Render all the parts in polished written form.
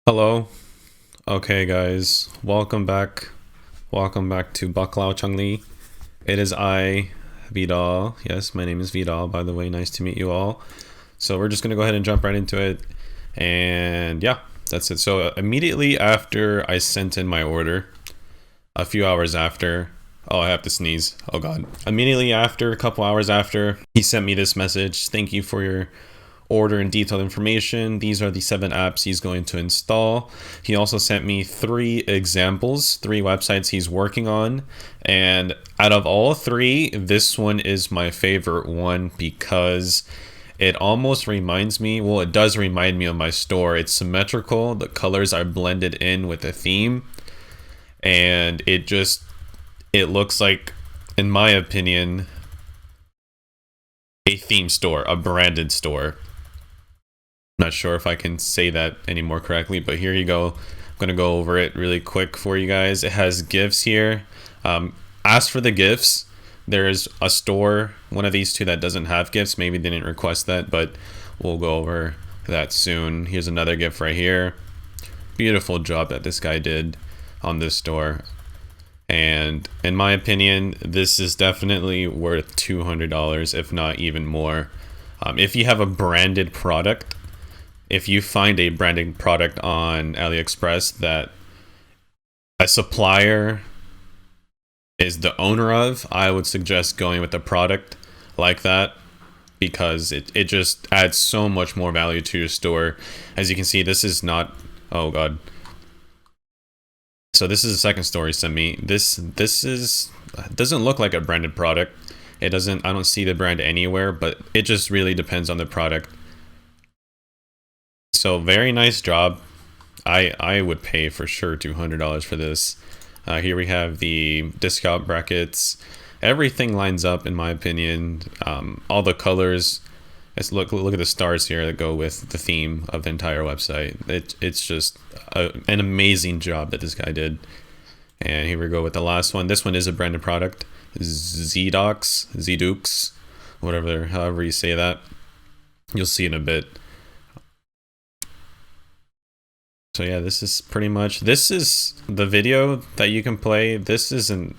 Hello. Okay, guys. Welcome back. Welcome back to Baklao Changli. It is I, Vidal. Yes, my name is Vidal, by the way. Nice to meet you all. So we're just going to go ahead and jump right into it. And yeah, that's it. So immediately after I sent in my order, a few hours after, oh, I have to sneeze. Oh, God. Immediately after, a couple hours after, he sent me this message. Thank you for your order and detailed information. These are the 7 apps he's going to install. He also sent me 3 examples, 3 websites he's working on. And out of all 3, this one is my favorite one because it almost reminds me, well, it does remind me of my store. It's symmetrical. The colors are blended in with a theme. And it looks like, in my opinion, a theme store, a branded store. Not sure if I can say that any more correctly, but here you go. I'm going to go over it really quick for you guys. It has gifts here. As for the gifts, there's a store, one of these 2 that doesn't have gifts. Maybe they didn't request that, but we'll go over that soon. Here's another gift right here. Beautiful job that this guy did on this store. And in my opinion, this is definitely worth $200, if not even more. If you have a branded product, if you find a branded product on AliExpress that a supplier is the owner of, I would suggest going with a product like that because it just adds so much more value to your store. As you can see, this is not, oh God. So this is the second store he sent me. This doesn't look like a branded product. I don't see the brand anywhere, but it just really depends on the product. So very nice job. I would pay for sure $200 for this. Here we have the discount brackets. Everything lines up in my opinion. All the colors. Let's look at the stars here that go with the theme of the entire website. It's just an amazing job that this guy did. And here we go with the last one. This one is a branded product. Zdukes, however you say that. You'll see in a bit. So yeah, this is the video that you can play.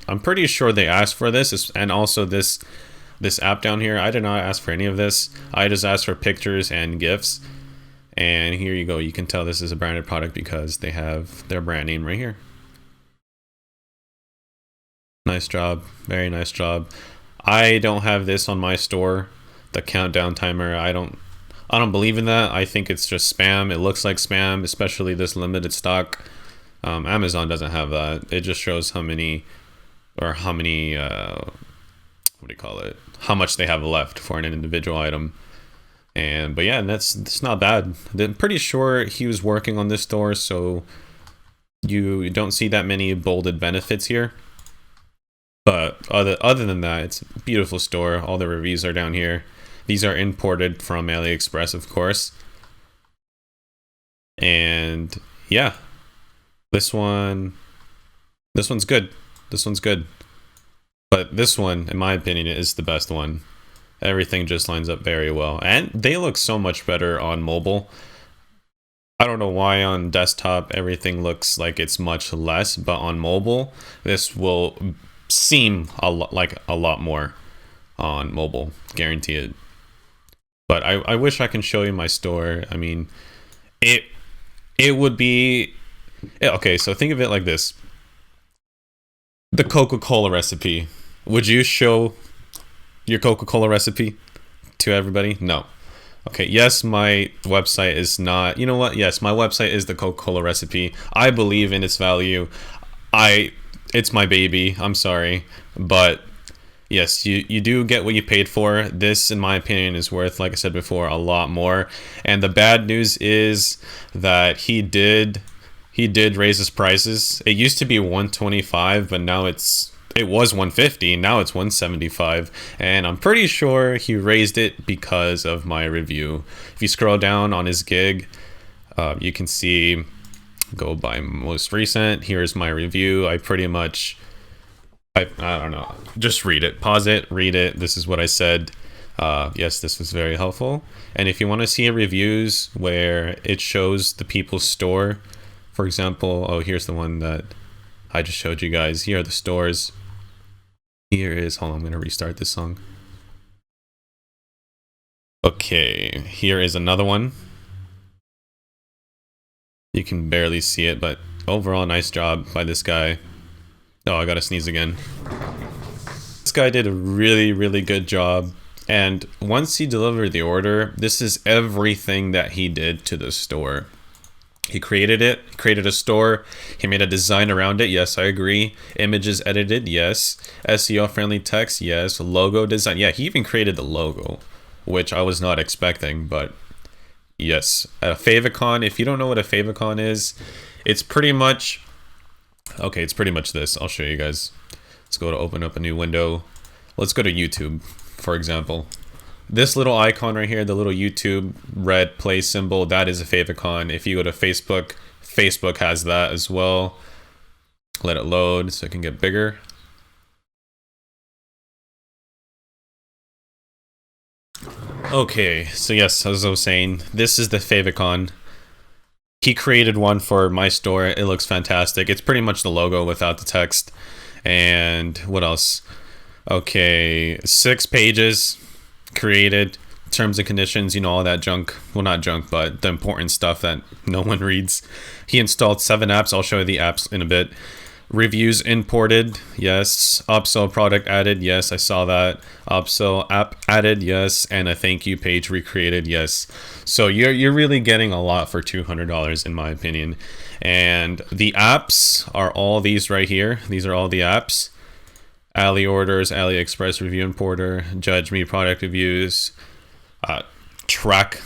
I'm pretty sure they asked for this, and also this app down here. I did not ask for any of this. I just asked for pictures and GIFs. And here you go. You can tell this is a branded product because they have their brand name right here. Nice job. Very nice job. I don't have this on my store. The countdown timer. I don't believe in that. I think it's just spam. It looks like spam, especially this limited stock. Amazon doesn't have that. It just shows how much they have left for an individual item. But yeah, that's not bad. I'm pretty sure he was working on this store, so you don't see that many bolded benefits here. But other than that, it's a beautiful store. All the reviews are down here. These are imported from AliExpress, of course. And yeah, this one's good. This one's good. But this one, in my opinion, is the best one. Everything just lines up very well. And they look so much better on mobile. I don't know why on desktop everything looks like it's much less, but on mobile, this will seem like a lot more on mobile. Guarantee it. But I wish I can show you my store. I mean, it would be... Okay, so think of it like this. The Coca-Cola recipe. Would you show your Coca-Cola recipe to everybody? No. Okay, yes, my website is not... You know what? Yes, my website is the Coca-Cola recipe. I believe in its value. It's my baby. I'm sorry. But... yes, you do get what you paid for. This, in my opinion, is worth, like I said before, a lot more. And the bad news is that he did raise his prices. It used to be $125, but now it was $150. Now it's $175, and I'm pretty sure he raised it because of my review. If you scroll down on his gig, you can see. Go by most recent. Here's my review. I don't know. Just read it. Pause it. Read it. This is what I said. Yes, this was very helpful. And if you want to see reviews where it shows the people's store, for example, oh, here's the one that I just showed you guys. Here are the stores. Here is, hold on, I'm going to restart this song. Okay, here is another one. You can barely see it, but overall, nice job by this guy. Oh, I gotta sneeze again. This guy did a really, really good job. And once he delivered the order, this is everything that he did to the store. He created it, created a store, he made a design around it, yes, I agree. Images edited, yes. SEO friendly text, yes. Logo design, yeah, he even created the logo, which I was not expecting, but yes. A favicon, if you don't know what a favicon is, it's pretty much, okay, it's pretty much this. I'll show you guys. Let's go to open up a new window. Let's go to YouTube, for example. This little icon right here, the little YouTube red play symbol, that is a favicon. If you go to Facebook, Facebook has that as well. Let it load so it can get bigger. Okay, so yes, as I was saying, this is the favicon. He created one for my store. It looks fantastic. It's pretty much the logo without the text. And what else? Okay, 6 pages created, terms and conditions, you know, all that junk. Well, not junk, but the important stuff that no one reads. He installed 7 apps. I'll show you the apps in a bit. Reviews imported, yes. Upsell product added, yes, I saw that. Upsell app added, yes. And a thank you page recreated, yes. So you're really getting a lot for $200 in my opinion. And the apps are all these right here. These are all the apps. Ali orders, AliExpress review importer, Judge Me product reviews, track,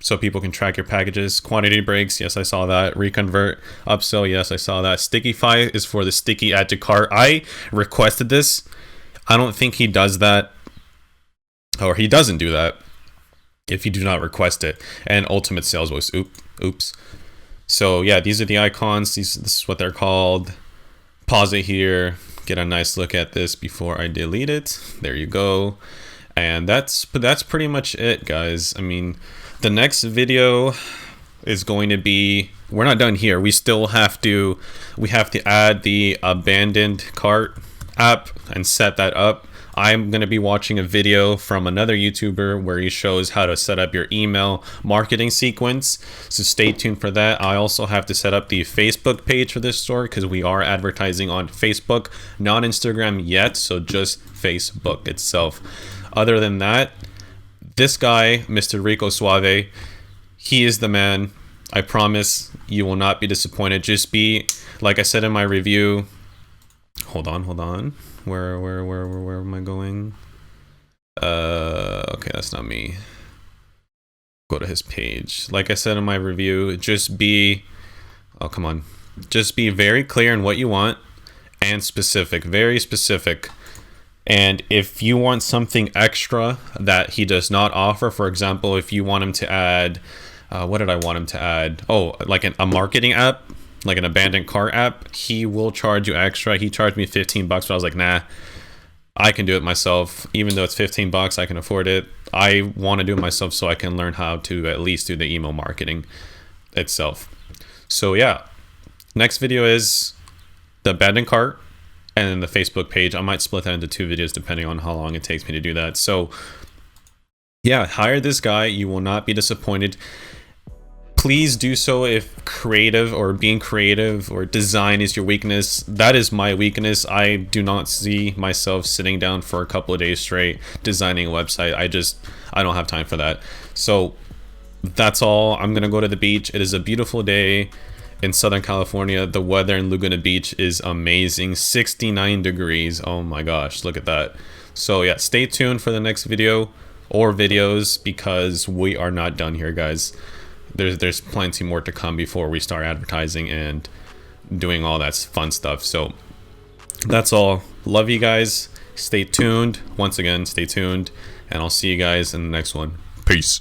so people can track your packages. Quantity breaks, yes, I saw that. Reconvert, upsell, yes, I saw that. Stickify is for the sticky add to cart. I requested this. I don't think he does that, or he doesn't do that if you do not request it. And ultimate sales voice, oops. So yeah, these are the icons. This is what they're called. Pause it here. Get a nice look at this before I delete it. There you go. And that's pretty much it, guys. I mean, the next video is going to be, we're not done here. We have to add the abandoned cart app and set that up. I'm going to be watching a video from another YouTuber where he shows how to set up your email marketing sequence. So stay tuned for that. I also have to set up the Facebook page for this store because we are advertising on Facebook, not Instagram yet. So just Facebook itself. Other than that, this guy, Mr. Rico Suave, he is the man. I promise you will not be disappointed. Just be, like I said in my review, hold on. Where am I going? Okay, that's not me. Go to his page. Like I said in my review, just be, oh, come on. Just be very clear in what you want and specific, very specific. And if you want something extra that he does not offer, for example, if you want him to add, what did I want him to add? Oh, like a marketing app, like an abandoned cart app, he will charge you extra. He charged me $15, but I was like, nah, I can do it myself. Even though it's $15, I can afford it. I want to do it myself so I can learn how to at least do the email marketing itself. So yeah, next video is the abandoned cart and then the Facebook page. I might split that into 2 videos depending on how long it takes me to do that. So yeah, hire this guy. You will not be disappointed. Please do so if creative or being creative or design is your weakness. That is my weakness. I do not see myself sitting down for a couple of days straight designing a website. I don't have time for that. So that's all. I'm gonna go to the beach. It is a beautiful day in Southern California. The weather in Laguna Beach is amazing. 69 degrees. Oh my gosh, look at that. So yeah, stay tuned for the next video or videos because we are not done here, guys. There's plenty more to come before we start advertising and doing all that fun stuff. So that's all. Love you guys. Stay tuned. Once again, stay tuned. And I'll see you guys in the next one. Peace.